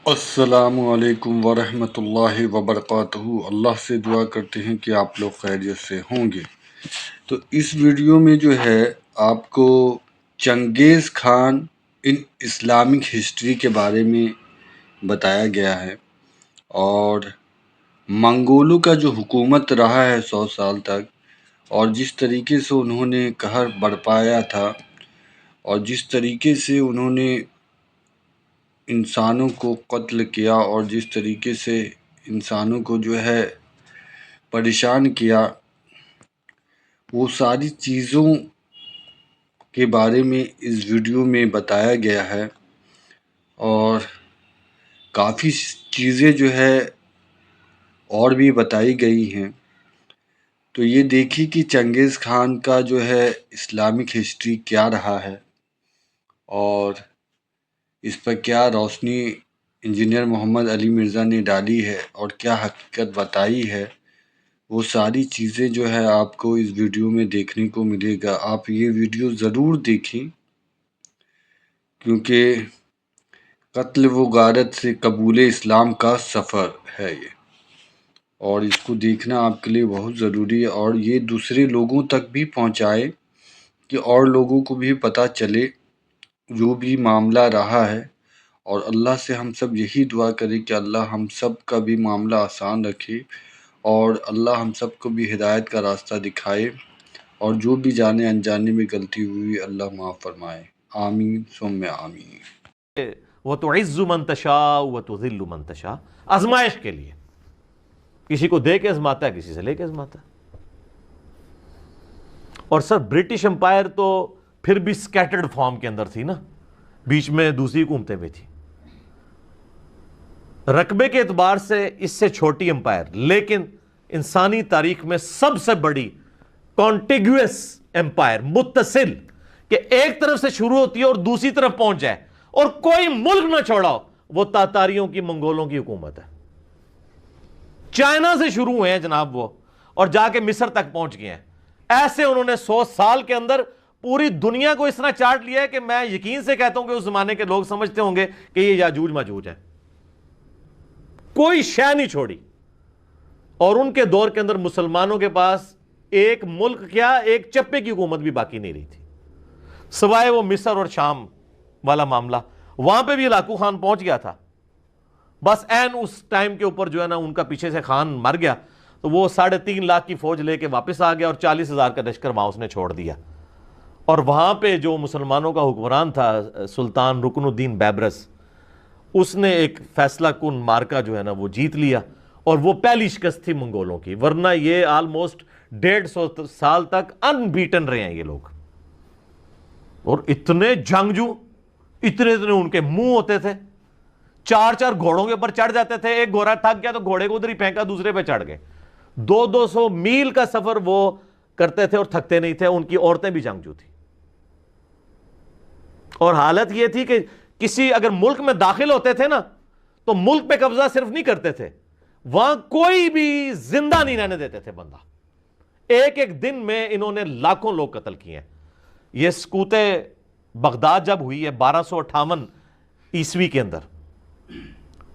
السلام علیکم ورحمۃ اللہ وبرکاتہ۔ اللہ سے دعا کرتے ہیں کہ آپ لوگ خیریت سے ہوں گے۔ تو اس ویڈیو میں جو ہے آپ کو چنگیز خان ان اسلامک ہسٹری کے بارے میں بتایا گیا ہے، اور منگولوں کا جو حکومت رہا ہے 100 سال تک، اور جس طریقے سے انہوں نے قہر برپایا تھا، اور جس طریقے سے انہوں نے انسانوں کو قتل کیا، اور جس طریقے سے انسانوں کو جو ہے پریشان کیا، وہ ساری چیزوں کے بارے میں اس ویڈیو میں بتایا گیا ہے۔ اور کافی چیزیں جو ہے اور بھی بتائی گئی ہیں۔ تو یہ دیکھیے کہ چنگیز خان کا جو ہے اسلامک ہسٹری کیا رہا ہے، اور اس پر کیا روشنی انجینئر محمد علی مرزا نے ڈالی ہے، اور کیا حقیقت بتائی ہے۔ وہ ساری چیزیں جو ہے آپ کو اس ویڈیو میں دیکھنے کو ملے گا۔ آپ یہ ویڈیو ضرور دیکھیں، کیونکہ قتل و غارت سے قبول اسلام کا سفر ہے یہ، اور اس کو دیکھنا آپ کے لیے بہت ضروری ہے، اور یہ دوسرے لوگوں تک بھی پہنچائے کہ اور لوگوں کو بھی پتہ چلے جو بھی معاملہ رہا ہے۔ اور اللہ سے ہم سب یہی دعا کریں کہ اللہ ہم سب کا بھی معاملہ آسان رکھے، اور اللہ ہم سب کو بھی ہدایت کا راستہ دکھائے، اور جو بھی جانے انجانے میں غلطی ہوئی اللہ معاف فرمائے۔ آمین ثم آمین۔ وَتُعِزُّ مَن تَشَاءُ وَتُذِلُّ مَن تَشَاءُ، آزمائش کے لیے، کسی کو دے کے آزماتا ہے، کسی سے لے کے آزماتا ہے۔ اور سر برٹش امپائر تو پھر بھی سکیٹرڈ فارم کے اندر تھی نا، بیچ میں دوسری حکومتیں بھی تھی، رقبے کے اعتبار سے اس سے چھوٹی امپائر، لیکن انسانی تاریخ میں سب سے بڑی کانٹیگوس امپائر، متصل، کہ ایک طرف سے شروع ہوتی ہے اور دوسری طرف پہنچ جائے اور کوئی ملک نہ چھوڑا ہو، وہ تاتاریوں کی، منگولوں کی حکومت ہے۔ چائنا سے شروع ہوئے ہیں جناب وہ، اور جا کے مصر تک پہنچ گئے ہیں۔ ایسے انہوں نے 100 سال کے اندر پوری دنیا کو اس طرح چاٹ لیا ہے کہ میں یقین سے کہتا ہوں کہ اس زمانے کے لوگ سمجھتے ہوں گے کہ یہ یاجوج ماجوج ہے۔ کوئی شے نہیں چھوڑی، اور ان کے دور کے اندر مسلمانوں کے پاس ایک ملک کیا، ایک چپے کی حکومت بھی باقی نہیں رہی تھی، سوائے وہ مصر اور شام والا معاملہ۔ وہاں پہ بھی ہلاکو خان پہنچ گیا تھا، بس این اس ٹائم کے اوپر جو ہے نا ان کا پیچھے سے خان مر گیا، تو وہ 3.5 لاکھ کی فوج لے کے واپس آ گیا، اور 40,000 کا لشکر وہاں اس نے چھوڑ دیا۔ اور وہاں پہ جو مسلمانوں کا حکمران تھا سلطان رکن الدین بیبرس، اس نے ایک فیصلہ کن مارکا جو ہے نا وہ جیت لیا، اور وہ پہلی شکست تھی منگولوں کی، ورنہ یہ آلموسٹ 150 سال تک ان بیٹن رہے ہیں یہ لوگ۔ اور اتنے جنگجو، اتنے ان کے منہ ہوتے تھے، 4 گھوڑوں کے اوپر چڑھ جاتے تھے، ایک گھوڑا تھک گیا تو گھوڑے کو ادھر ہی پھینکا، دوسرے پہ چڑھ گئے۔ 200 میل کا سفر وہ کرتے تھے اور تھکتے نہیں تھے۔ ان کی عورتیں بھی جنگجو تھی، اور حالت یہ تھی کہ کسی اگر ملک میں داخل ہوتے تھے نا تو ملک پہ قبضہ صرف نہیں کرتے تھے، وہاں کوئی بھی زندہ نہیں رہنے دیتے تھے بندہ۔ ایک دن میں انہوں نے لاکھوں لوگ قتل کیے ہیں۔ یہ سقوط بغداد جب ہوئی ہے 1258 عیسوی کے اندر،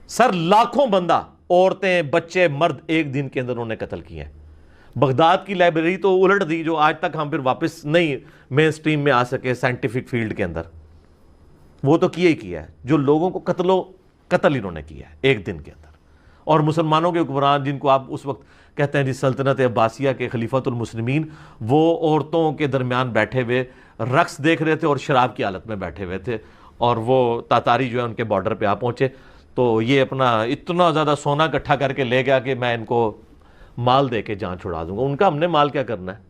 سر لاکھوں بندہ، عورتیں، بچے، مرد ایک دن کے اندر انہوں نے قتل کیے ہیں۔ بغداد کی لائبریری تو الٹ دی، جو آج تک ہم پھر واپس نہیں مین سٹریم میں آ سکے سائنٹیفک فیلڈ کے اندر۔ وہ تو کیا ہی کیا ہے، جو لوگوں کو قتل انہوں نے کیا ہے ایک دن کے اندر۔ اور مسلمانوں کے حکمران جن کو آپ اس وقت کہتے ہیں جی سلطنت عباسیہ کے خلیفۃ المسلمین، وہ عورتوں کے درمیان بیٹھے ہوئے رقص دیکھ رہے تھے اور شراب کی حالت میں بیٹھے ہوئے تھے، اور وہ تاتاری جو ہے ان کے بارڈر پہ آ پہنچے، تو یہ اپنا اتنا زیادہ سونا اکٹھا کر کے لے گیا کہ میں ان کو مال دے کے جان چھڑا دوں گا۔ ان کا ہم نے مال کیا کرنا ہے،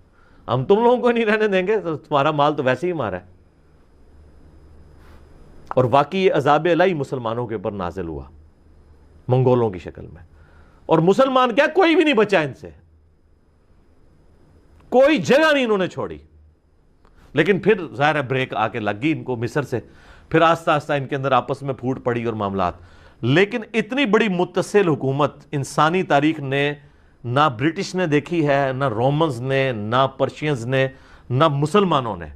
ہم تم لوگوں کو نہیں رہنے دیں گے، تو تمہارا مال تو ویسے ہی ہمارا ہے۔ اور واقعی یہ عذاب الہی مسلمانوں کے اوپر نازل ہوا منگولوں کی شکل میں، اور مسلمان کیا کوئی بھی نہیں بچا ان سے، کوئی جگہ نہیں انہوں نے چھوڑی۔ لیکن پھر ظاہر بریک آ کے لگ گئی ان کو مصر سے، پھر آہستہ آہستہ ان کے اندر آپس میں پھوٹ پڑی اور معاملات۔ لیکن اتنی بڑی متصل حکومت انسانی تاریخ نے نہ برٹش نے دیکھی ہے، نہ رومنز نے، نہ پرشینز نے، نہ مسلمانوں نے،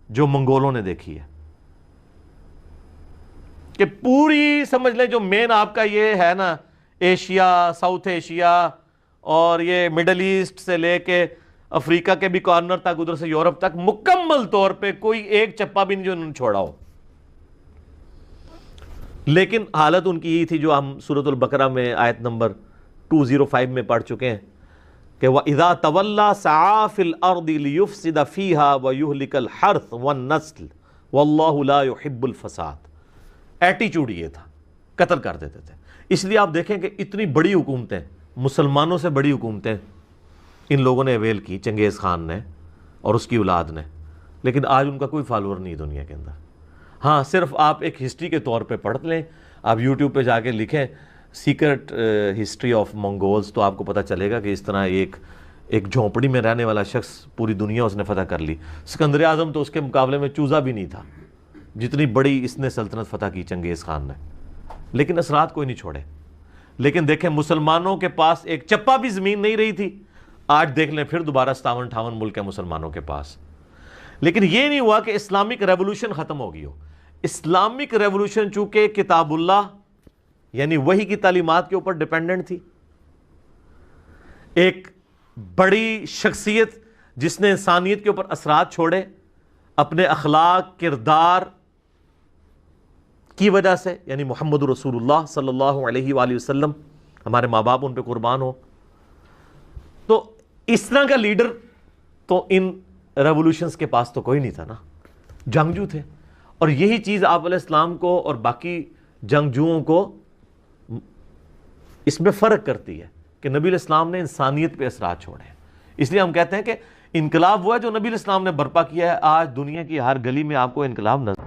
جو منگولوں نے دیکھی ہے۔ کہ پوری سمجھ لیں جو مین آپ کا یہ ہے نا ایشیا، ساؤتھ ایشیا اور یہ مڈل ایسٹ سے لے کے افریقہ کے بھی کارنر تک، ادھر سے یورپ تک، مکمل طور پہ کوئی ایک چپا بھی نہیں جو انہوں نے چھوڑا ہو. لیکن حالت ان کی یہی تھی جو ہم سورۃ البقرہ میں آیت نمبر 205 میں پڑھ چکے ہیں کہ وَإِذَا تَوَلَّا سَعَىٰ فِي الْأَرْضِ لِيُفْسِدَ فِيهَا وَيُهْلِكَ الْحَرْثَ وَالنَّسْلَ وَاللَّهُ لَا يُحِبُّ الْفَسَادَ. ایٹیچیوڈ یہ تھا، قتل کر دیتے تھے. اس لیے آپ دیکھیں کہ اتنی بڑی حکومتیں، مسلمانوں سے بڑی حکومتیں ان لوگوں نے اویل کی، چنگیز خان نے اور اس کی اولاد نے، لیکن آج ان کا کوئی فالوور نہیں دنیا کے اندر. ہاں صرف آپ ایک ہسٹری کے طور پہ پڑھ لیں، آپ یوٹیوب پہ جا کے لکھیں سیکرٹ ہسٹری آف منگولز، تو آپ کو پتہ چلے گا کہ اس طرح ایک جھونپڑی میں رہنے والا شخص پوری دنیا اس نے فتح کر لی. سکندر اعظم تو اس کے مقابلے میں چوزا بھی نہیں تھا، جتنی بڑی اس نے سلطنت فتح کی چنگیز خان نے، لیکن اثرات کوئی نہیں چھوڑے. لیکن دیکھیں مسلمانوں کے پاس ایک چپا بھی زمین نہیں رہی تھی. آج دیکھ لیں پھر دوبارہ 57-58 ملک ہے مسلمانوں کے پاس. لیکن یہ نہیں ہوا کہ اسلامک ریولوشن ختم ہو گئی ہو. اسلامک ریولوشن چونکہ کتاب اللہ یعنی وحی کی تعلیمات کے اوپر ڈیپینڈنٹ تھی، ایک بڑی شخصیت جس نے انسانیت کے اوپر اثرات چھوڑے اپنے اخلاق، کردار کی وجہ سے، یعنی محمد رسول اللہ صلی اللہ علیہ وآلہ وسلم، ہمارے ماں باپ ان پہ قربان ہو. تو اس طرح کا لیڈر تو ان ریولوشنز کے پاس تو کوئی نہیں تھا نا، جنگجو تھے. اور یہی چیز آپ علیہ السلام کو اور باقی جنگجوؤں کو اس میں فرق کرتی ہے کہ نبی علیہ السلام نے انسانیت پہ اثرات چھوڑے ہیں. اس لیے ہم کہتے ہیں کہ انقلاب ہوا ہے جو نبی علیہ السلام نے برپا کیا ہے. آج دنیا کی ہر گلی میں آپ کو انقلاب نظر